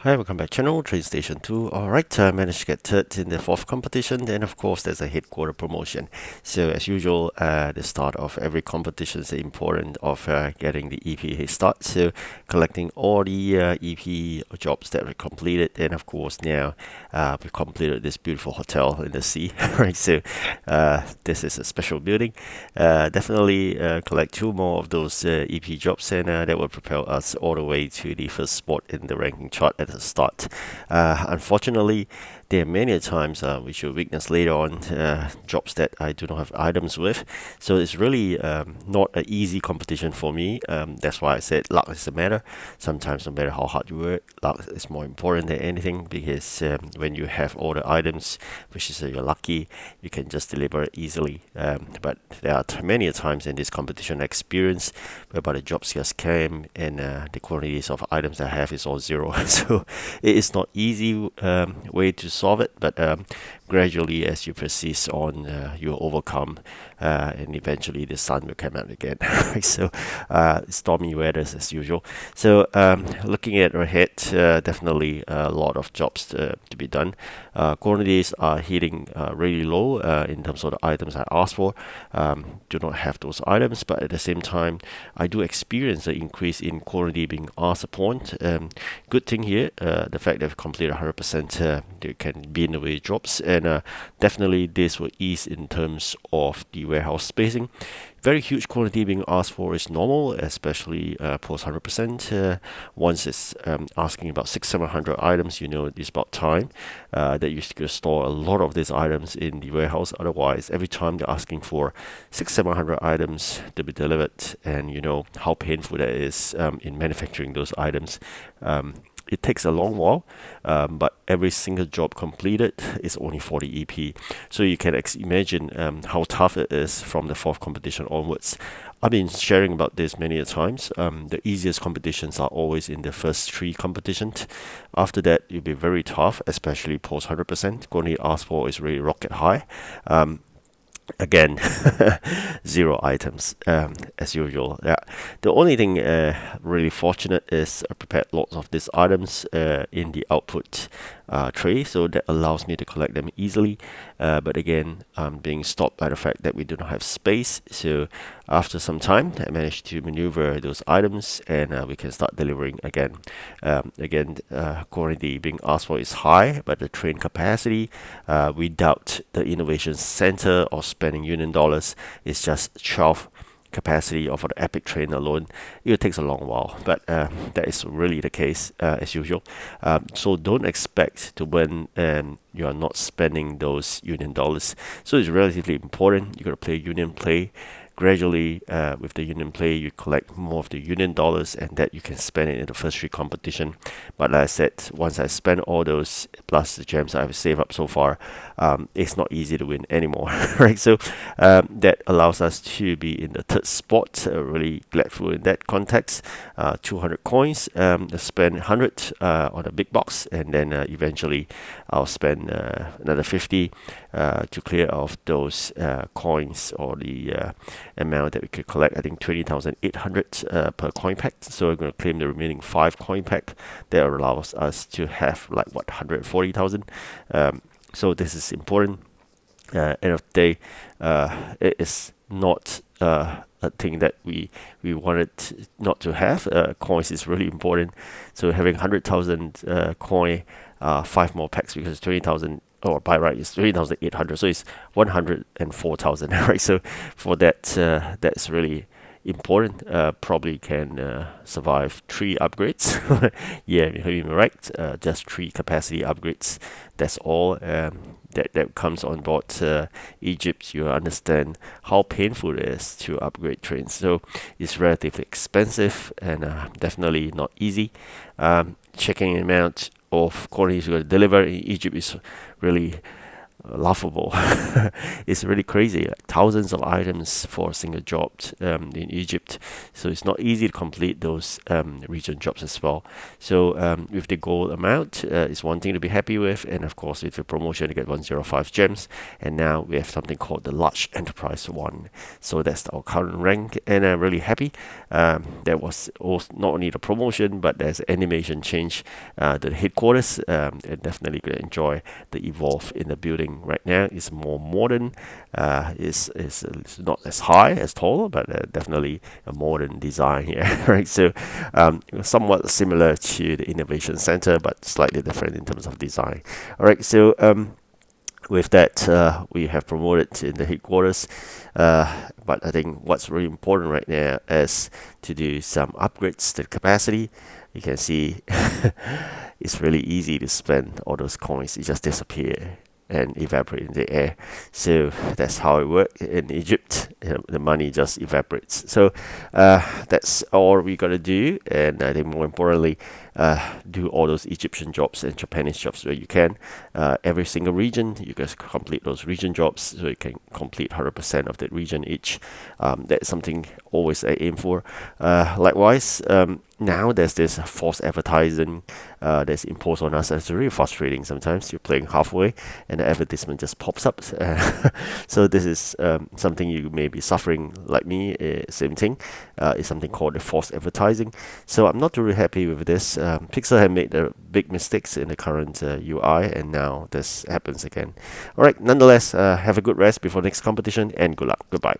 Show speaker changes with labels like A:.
A: Hi, welcome back channel, TrainStation2. Alright, I managed to get third in the fourth competition. Then, of course, there's a headquarter promotion. So, as usual, the start of every competition is important of getting the EP head start. So, collecting all the EP jobs that were completed. And, of course, now we've completed this beautiful hotel in the sea. Right, so this is a special building. Definitely collect two more of those EP jobs, and that will propel us all the way to the first spot in the ranking chart at the start. Unfortunately, there are many times which you'll witness later on jobs that I do not have items with. So it's really not an easy competition for me. That's why I said luck is a matter. Sometimes no matter how hard you work, luck is more important than anything because when you have all the items, which is you're lucky, you can just deliver it easily. But there are many times in this competition experience whereby the jobs just came and the quantities of items I have is all zero. So it is not easy way to solve it, but gradually as you persist on, you'll overcome, and eventually the sun will come out again. Right? So stormy weather as usual. So looking at ahead, definitely a lot of jobs to be done. Quantities are hitting really low in terms of the items I asked for. Do not have those items, but at the same time, I do experience an increase in quantity being asked upon. Good thing here, the fact that I've completed 100%, they can be in the way drops, and definitely this will ease in terms of the warehouse spacing. Very huge quantity being asked for is normal, especially post 100%. Once it's asking about 600-700 items, you know it's about time that you should store a lot of these items in the warehouse. Otherwise, every time they're asking for 600-700 items to be delivered, and you know how painful that is in manufacturing those items. It takes a long while, but every single job completed is only 40 EP. So you can imagine how tough it is from the fourth competition onwards. I've been sharing about this many a times. The easiest competitions are always in the first three competitions. After that, it'll be very tough, especially post 100%. Only asked for is really rocket high. Again, zero items as usual. Yeah, the only thing really fortunate is I prepared lots of these items in the output tray, so that allows me to collect them easily. But again, I'm being stopped by the fact that we do not have space. So after some time, I managed to maneuver those items, and we can start delivering again. Quantity being asked for is high, but the train capacity, without the innovation center or spending union dollars, is just 12 capacity of the epic train alone. It takes a long while, but that is really the case as usual. So don't expect to win and you are not spending those union dollars. So it's relatively important. You got to play union play. Gradually, with the union play, you collect more of the union dollars, and that you can spend it in the first three competition. But like I said, once I spend all those plus the gems I've saved up so far, it's not easy to win anymore, right? So that allows us to be in the third spot. Really grateful in that context. 200 coins. Spend 100 on a big box, and then eventually I'll spend another 50 to clear off those coins, or the amount that we could collect. I think 20,800 per coin pack. So we're going to claim the remaining 5 coin pack that allows us to have like 140,000. So this is important. End of the day, it is not a thing that we wanted not to have. Coins is really important. So having 100,000 coin, 5 more packs, because 20,000 or by right is 3,800, so it's 104,000, right? So for that, that's really important. Probably can survive 3 upgrades. Yeah, you heard me right. Just 3 capacity upgrades. That's all. That comes on board Egypt. You understand how painful it is to upgrade trains. So it's relatively expensive and definitely not easy. Checking the amount of quantities you're going to deliver in Egypt is really laughable. It's really crazy, like thousands of items for a single job in Egypt. So it's not easy to complete those region jobs as well. So with the goal amount, it's one thing to be happy with, and of course with the promotion, you get 105 gems. And now we have something called the Large Enterprise One. So that's our current rank, and I'm really happy. There was also not only the promotion, but there's animation change to the headquarters. And definitely gonna enjoy the evolve in the building right now. It's more modern. It's not as high as tall, but definitely a modern design here, right? So somewhat similar to the innovation center, but slightly different in terms of design. All right, so with that, we have promoted in the headquarters. But I think what's really important right now is to do some upgrades to the capacity. You can see it's really easy to spend all those coins. It just disappear and evaporate in the air. So that's how it works in Egypt. The money just evaporates. So that's all we gotta do. And I think more importantly, do all those Egyptian jobs and Japanese jobs where you can. Every single region, you guys complete those region jobs, so you can complete 100% of that region each. That's something always I aim for. Likewise, now there's this false advertising that's imposed on us. It's really frustrating sometimes. You're playing halfway and the advertisement just pops up. So this is something you may be suffering like me. Same thing. It's something called the false advertising. So I'm not really happy with this. Pixel have made big mistakes in the current UI, and now this happens again. All right. Nonetheless, have a good rest before next competition, and good luck. Goodbye.